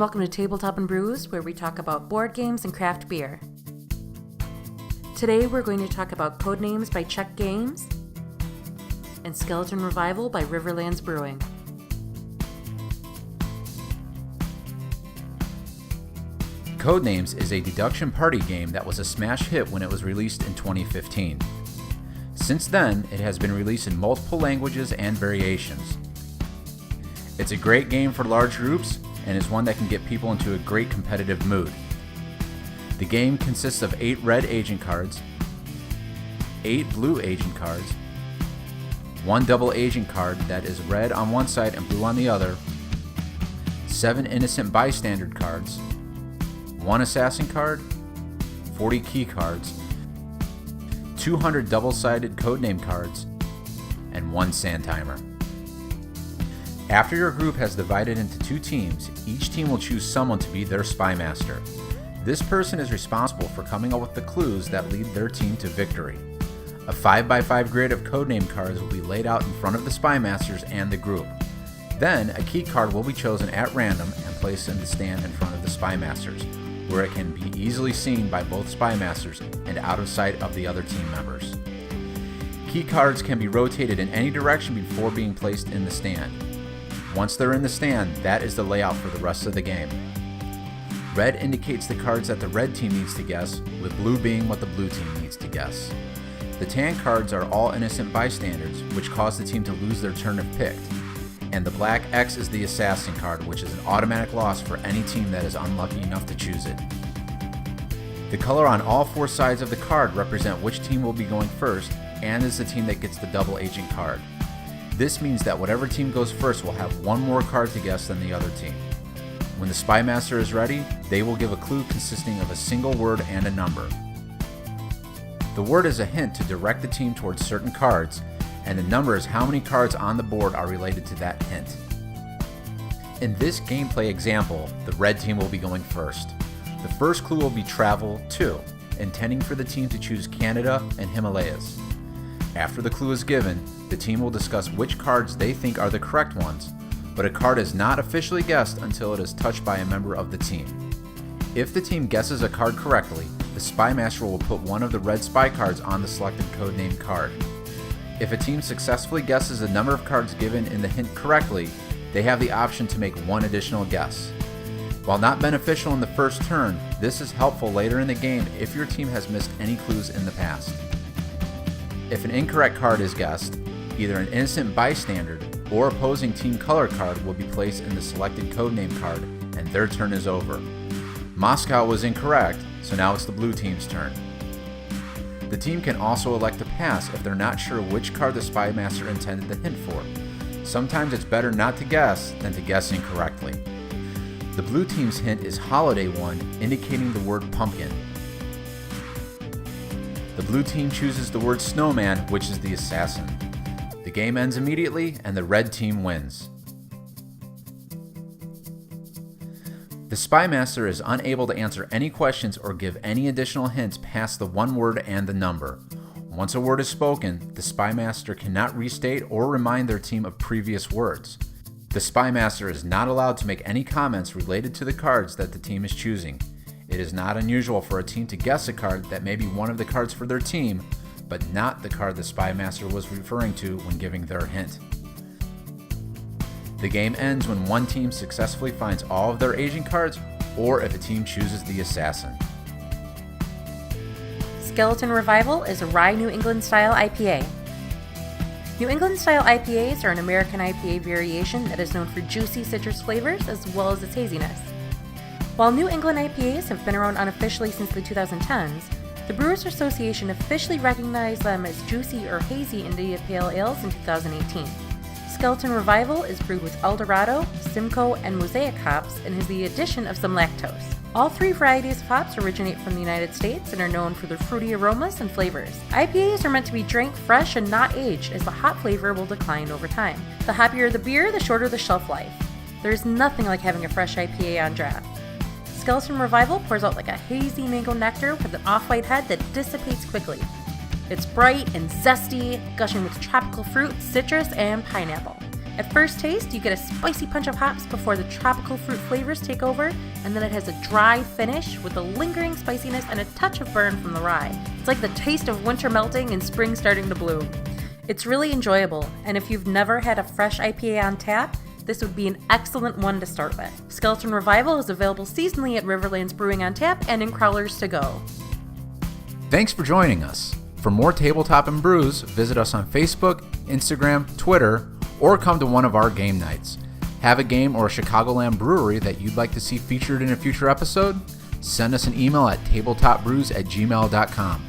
welcome to Tabletop Brews, where we talk about board games and craft beer. Today we're going to talk about Codenames by Czech Games and Skeleton Revival by Riverlands Brewing. Codenames is a deduction party game that was a smash hit when it was released in 2015. Since then, it has been released in multiple languages and variations. It's a great game for large groups and is one that can get people into a great competitive mood. The game consists of 8 red agent cards, 8 blue agent cards, 1 double agent card that is red on one side and blue on the other, 7 innocent bystander cards, 1 assassin card, 40 key cards, 200 double-sided codename cards, and 1 sand timer. After your group has divided into 2 teams, each team will choose someone to be their spy master. This person is responsible for coming up with the clues that lead their team to victory. A 5x5 grid of codename cards will be laid out in front of the spy masters and the group. Then, a key card will be chosen at random and placed in the stand in front of the spy masters, where it can be easily seen by both spy masters and out of sight of the other team members. Key cards can be rotated in any direction before being placed in the stand. Once they're in the stand, that is the layout for the rest of the game. Red indicates the cards that the red team needs to guess, with blue being what the blue team needs to guess. The tan cards are all innocent bystanders, which cause the team to lose their turn if picked. And the black X is the assassin card, which is an automatic loss for any team that is unlucky enough to choose it. The color on all 4 sides of the card represent which team will be going first, and is the team that gets the double agent card. This means that whatever team goes first will have 1 more card to guess than the other team. When the spy master is ready, they will give a clue consisting of a single word and a number. The word is a hint to direct the team towards certain cards, and the number is how many cards on the board are related to that hint. In this gameplay example, the red team will be going first. The first clue will be travel to, intending for the team to choose Canada and Himalayas. After the clue is given, the team will discuss which cards they think are the correct ones, but a card is not officially guessed until it is touched by a member of the team. If the team guesses a card correctly, the spy master will put one of the red spy cards on the selected codename card. If a team successfully guesses the number of cards given in the hint correctly, they have the option to make 1 additional guess. While not beneficial in the first turn, this is helpful later in the game if your team has missed any clues in the past. If an incorrect card is guessed, either an innocent bystander or opposing team color card will be placed in the selected codename card and their turn is over. Moscow was incorrect, so now it's the blue team's turn. The team can also elect to pass if they're not sure which card the spy master intended the hint for. Sometimes it's better not to guess than to guess incorrectly. The blue team's hint is Holiday 1, indicating the word pumpkin. The blue team chooses the word snowman, which is the assassin. The game ends immediately and the red team wins. The spy master is unable to answer any questions or give any additional hints past the 1 word and the number. Once a word is spoken, the spy master cannot restate or remind their team of previous words. The spy master is not allowed to make any comments related to the cards that the team is choosing. It is not unusual for a team to guess a card that may be one of the cards for their team, but not the card the spy master was referring to when giving their hint. The game ends when one team successfully finds all of their agent cards, or if a team chooses the assassin. Skeleton Revival is a rye New England style IPA. New England style IPAs are an American IPA variation that is known for juicy citrus flavors as well as its haziness. While New England IPAs have been around unofficially since the 2010s, the Brewers Association officially recognized them as juicy or hazy India Pale Ales in 2018. Skeleton Revival is brewed with Eldorado, Simcoe, and Mosaic hops and has the addition of some lactose. All 3 varieties of hops originate from the United States and are known for their fruity aromas and flavors. IPAs are meant to be drank fresh and not aged, as the hop flavor will decline over time. The hoppier the beer, the shorter the shelf life. There's nothing like having a fresh IPA on draft. Skeleton Revival pours out like a hazy mango nectar with an off-white head that dissipates quickly. It's bright and zesty, gushing with tropical fruit, citrus, and pineapple. At first taste, you get a spicy punch of hops before the tropical fruit flavors take over, and then it has a dry finish with a lingering spiciness and a touch of burn from the rye. It's like the taste of winter melting and spring starting to bloom. It's really enjoyable, and if you've never had a fresh IPA on tap, this would be an excellent one to start with. Skeleton Revival is available seasonally at Riverlands Brewing on tap and in Crowlers to go. Thanks for joining us. For more Tabletop and Brews, visit us on Facebook, Instagram, Twitter, or come to one of our game nights. Have a game or a Chicagoland brewery that you'd like to see featured in a future episode? Send us an email at tabletopbrews@gmail.com.